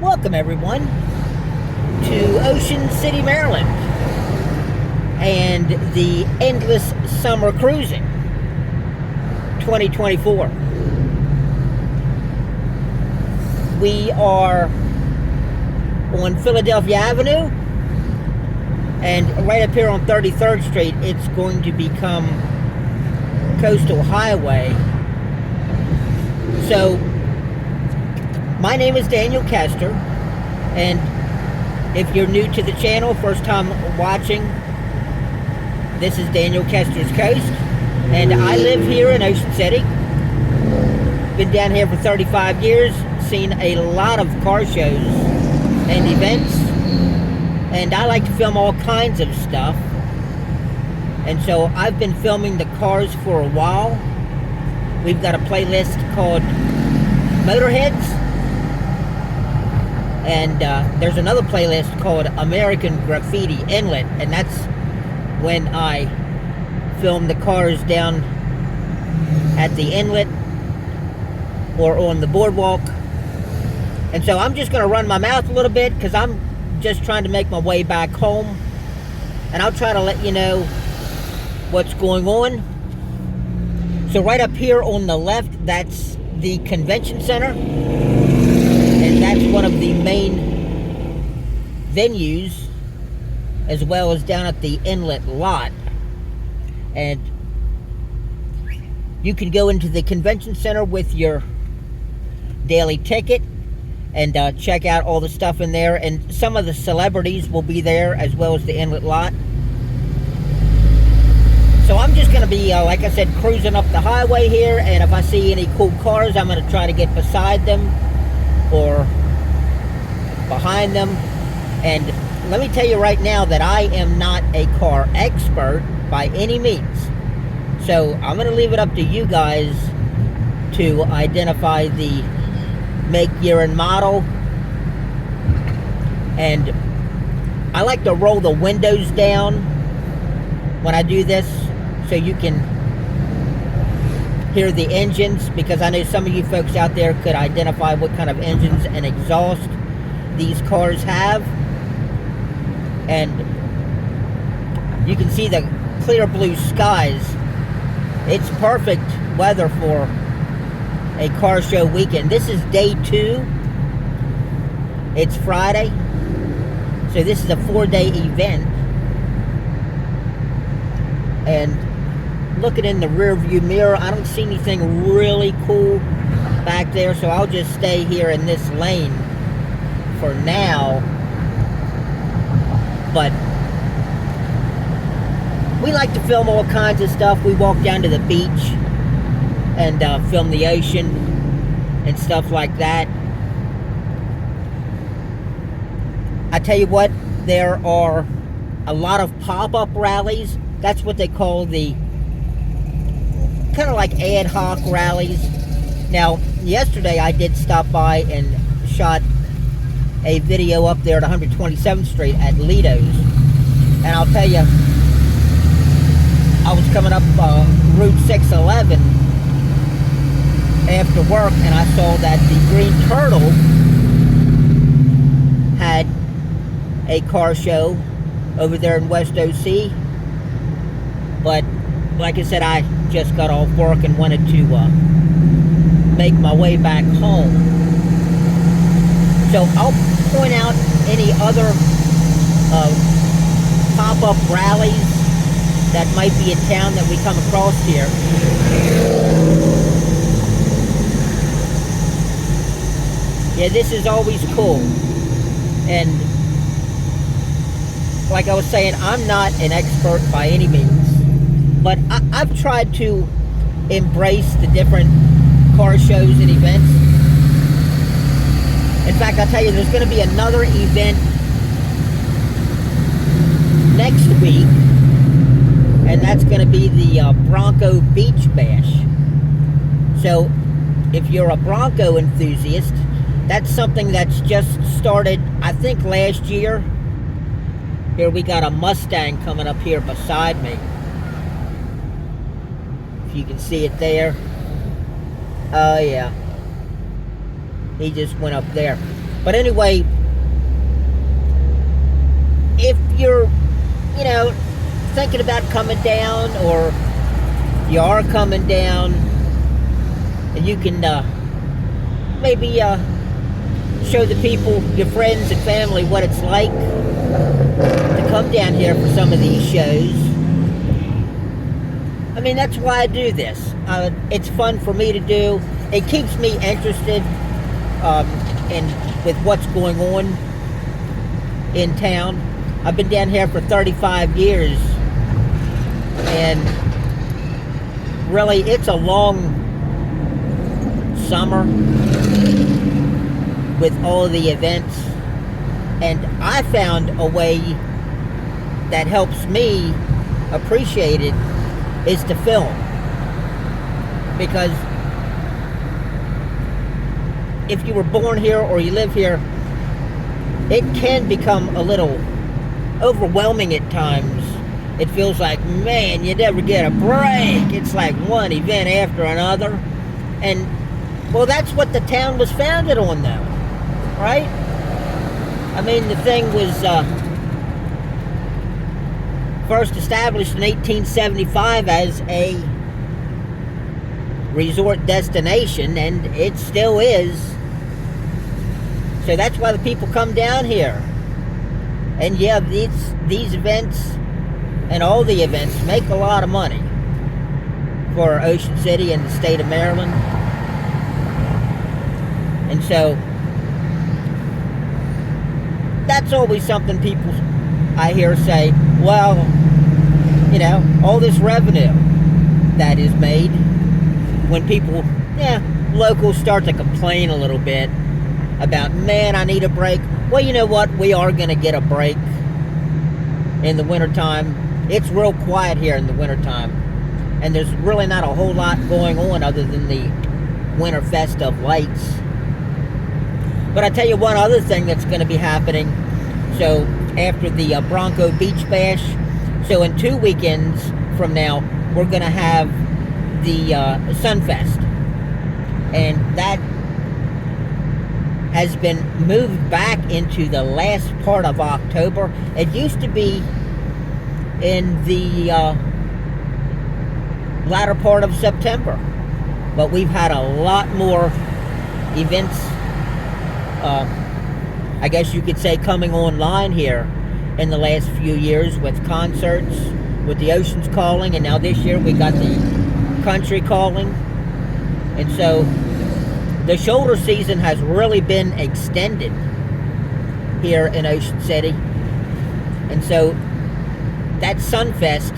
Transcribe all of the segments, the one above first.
Welcome everyone to Ocean City, Maryland and the Endless Summer Cruising 2024. We are on Philadelphia Avenue, and right up here on 33rd Street it's going to become Coastal Highway. So my name is Daniel Kester, and if you're new to the channel, first time watching, this is Daniel Kester's Coast, and I live here in Ocean City. Been down here for 35 years, seen a lot of car shows and events, and I like to film all kinds of stuff. And so I've been filming the cars for a while. We've got a playlist called Motorheads, and there's another playlist called American Graffiti Inlet, and that's when I film the cars down at the inlet or on the boardwalk. And so I'm just going to run my mouth a little bit because I'm just trying to make my way back home, and I'll try to let you know what's going on. So right up here on the left, that's the convention center, and that's one of the main venues, as well as down at the inlet lot. And you can go into the convention center with your daily ticket and check out all the stuff in there, and some of the celebrities will be there as well as the inlet lot. So I'm just going to be, like I said, cruising up the highway here, and if I see any cool cars, I'm going to try to get beside them or behind them. And let me tell you right now that I am not a car expert by any means. So I'm going to leave it up to you guys to identify the make, year, and model. And I like to roll the windows down when I do this, so you can hear the engines, because I know some of you folks out there could identify what kind of engines and exhaust these cars have. And you can see the clear blue skies. It's perfect weather for a car show weekend. This is day 2. It's Friday, so this is a 4-day event. And looking in the rear view mirror, I don't see anything really cool back there, so I'll just stay here in this lane for now. But we like to film all kinds of stuff. We walk down to the beach and film the ocean and stuff like that. I tell you what, there are a lot of pop-up rallies. That's what they call the kind of like ad hoc rallies. Now, yesterday I did stop by and shot a video up there at 127th Street at Lido's. And I'll tell you, I was coming up Route 611 after work, and I saw that the Green Turtle had a car show over there in West OC. But like I said, I just got off work and wanted to make my way back home. So I'll point out any other pop-up rallies that might be in town that we come across here. Yeah, this is always cool. And like I was saying, I'm not an expert by any means, but I've tried to embrace the different car shows and events. In fact, I'll tell you, there's going to be another event next week, and that's going to be the Bronco Beach Bash. So if you're a Bronco enthusiast, that's something that's just started, I think, last year. Here we got a Mustang coming up here beside me. If you can see it there. Oh yeah. He just went up there. But anyway, if you're, thinking about coming down, or you are coming down, and you can maybe show the people, your friends and family, what it's like to come down here for some of these shows. I mean, that's why I do this. It's fun for me to do. It keeps me interested with what's going on in town. I've been down here for 35 years, and really, it's a long summer with all the events, and I found a way that helps me appreciate it is to film. Because if you were born here or you live here, it can become a little overwhelming at times. It feels like, man, you never get a break. It's like one event after another. And, well, that's what the town was founded on, though. Right? I mean, the thing was first established in 1875 as a resort destination, and it still is. So that's why the people come down here. And yeah, these events and all the events make a lot of money for Ocean City and the state of Maryland. And so that's always something people I hear say, well, all this revenue that is made, when people, locals start to complain a little bit about, man, I need a break. Well, you know what? We are going to get a break in the wintertime. It's real quiet here in the wintertime. And there's really not a whole lot going on other than the Winterfest of Lights. But I tell you one other thing that's going to be happening. So after the Bronco Beach Bash, so in 2 weekends from now, we're going to have the Sunfest. And that has been moved back into the last part of October. It used to be in the latter part of September. But we've had a lot more events, I guess you could say, coming online here in the last few years, with concerts, with the Oceans Calling, and now this year we got the Country Calling. And so the shoulder season has really been extended here in Ocean City. And so that Sunfest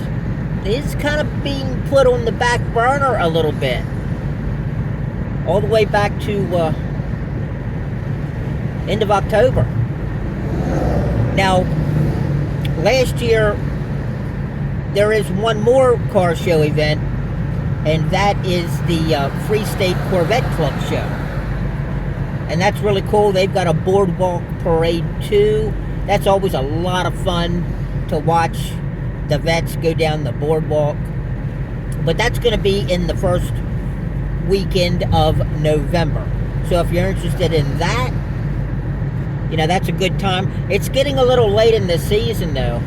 is kind of being put on the back burner a little bit. All the way back to end of October. Now, last year, there is one more car show event, and that is the Free State Corvette Club show. And that's really cool. They've got a boardwalk parade too. That's always a lot of fun to watch the vets go down the boardwalk. But that's going to be in the first weekend of November. So if you're interested in that, that's a good time. It's getting a little late in the season though.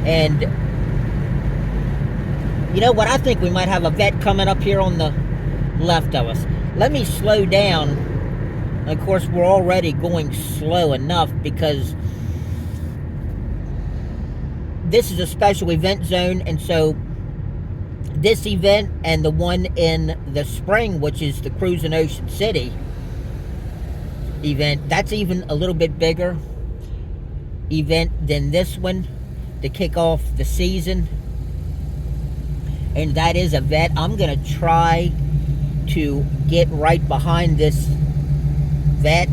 And you know what? I think we might have a vet coming up here on the left of us. Let me slow down. Of course, we're already going slow enough because this is a special event zone, and so this event and the one in the spring, which is the Cruisin Ocean City event, that's even a little bit bigger event than this one to kick off the season. And that is a vet. I'm going to try to get right behind this vet.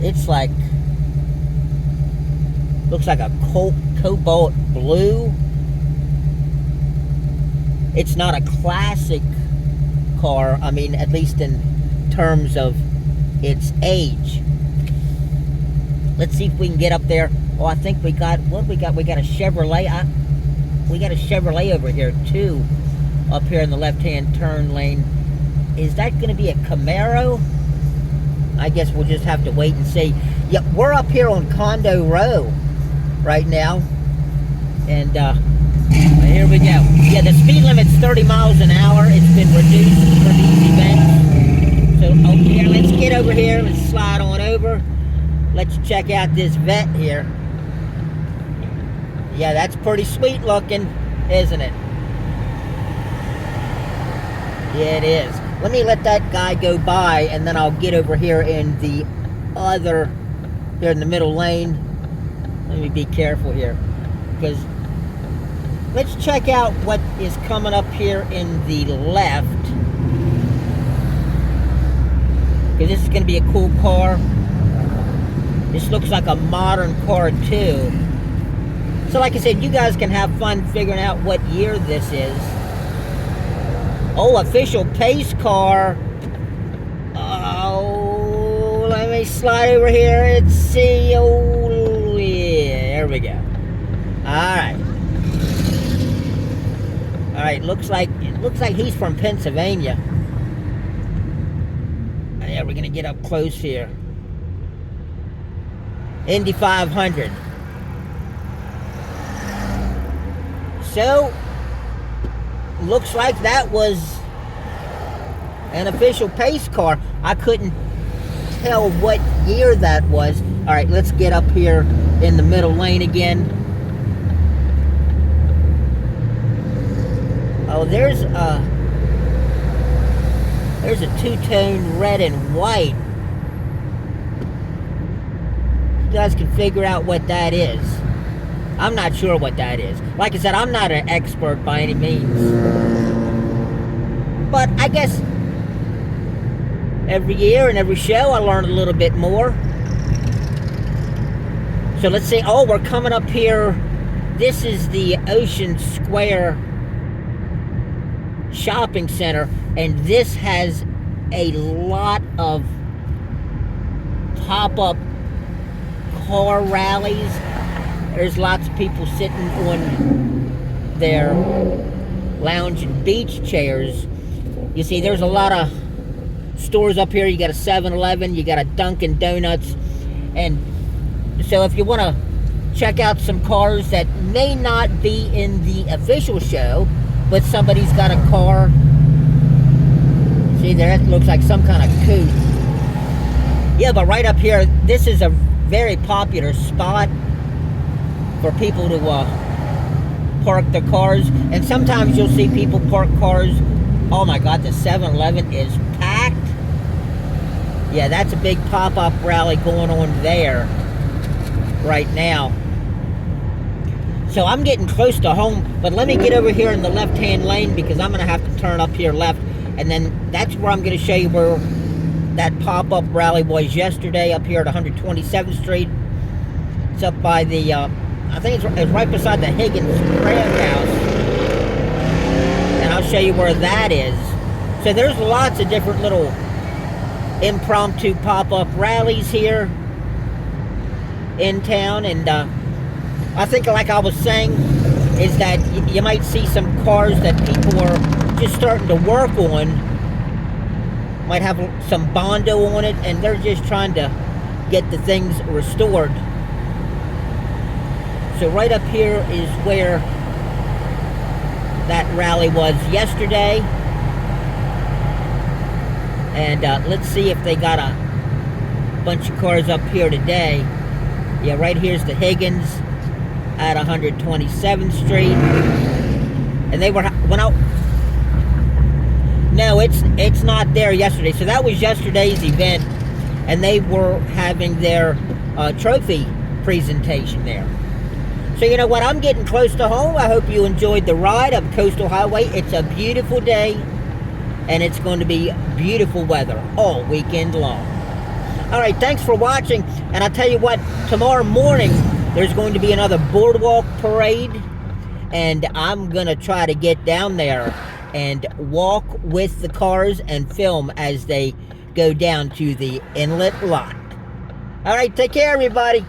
It's like, looks like a cobalt blue. It's not a classic car, I mean, at least in terms of its age. Let's see if we can get up there. Oh, I think we got, what we got? We got a Chevrolet. We got a Chevrolet over here too, up here in the left-hand turn lane. Is that going to be a Camaro? I guess we'll just have to wait and see. Yeah, we're up here on Condo Row right now. And here we go. Yeah, the speed limit's 30 miles an hour. It's been reduced for these events. So, oh, here, let's get over here. Let's slide on over. Let's check out this vet here. Yeah, that's pretty sweet looking, isn't it? Yeah, it is. Let me let that guy go by, and then I'll get over here in the other, here in the middle lane. Let me be careful here, because let's check out what is coming up here in the left. Because this is going to be a cool car. This looks like a modern car too. So like I said, you guys can have fun figuring out what year this is. Oh, official pace car. Oh, let me slide over here and see. Oh, yeah, there we go. Alright. Alright, looks like he's from Pennsylvania. Yeah, we're gonna get up close here. Indy 500. So, looks like that was an official pace car. I couldn't tell what year that was. Alright, let's get up here in the middle lane again. Oh, there's a two-tone red and white. You guys can figure out what that is. I'm not sure what that is. Like I said, I'm not an expert by any means. But I guess every year and every show I learn a little bit more. So let's see. Oh, we're coming up here. This is the Ocean Square shopping center, and this has a lot of pop-up car rallies. There's lots of people sitting on their lounge and beach chairs. You see, there's a lot of stores up here. You got a 7-Eleven, you got a Dunkin' Donuts, and so if you want to check out some cars that may not be in the official show, but somebody's got a car. See there, it looks like some kind of coupe. Yeah, but right up here, this is a very popular spot for people to park their cars. And sometimes you'll see people park cars. Oh my God, the 7-Eleven is packed. Yeah, that's a big pop-up rally going on there right now. So I'm getting close to home, but let me get over here in the left-hand lane because I'm going to have to turn up here left, and then that's where I'm going to show you where that pop-up rally was yesterday, up here at 127th Street. It's up by the, I think it's right beside the Higgins Crab House, and I'll show you where that is. So there's lots of different little impromptu pop-up rallies here in town, and I think, like I was saying, is that you might see some cars that people are just starting to work on, might have some Bondo on it, and they're just trying to get the things restored. So right up here is where that rally was yesterday. And let's see if they got a bunch of cars up here today. Yeah, right here's the Higgins at 127th Street, and they went out. No, it's not there yesterday. So that was yesterday's event, and they were having their trophy presentation there. So you know what? I'm getting close to home. I hope you enjoyed the ride up Coastal Highway. It's a beautiful day, and it's going to be beautiful weather all weekend long. All right, thanks for watching, and I'll tell you what, tomorrow morning there's going to be another boardwalk parade, and I'm going to try to get down there and walk with the cars and film as they go down to the inlet lot. All right, take care, everybody.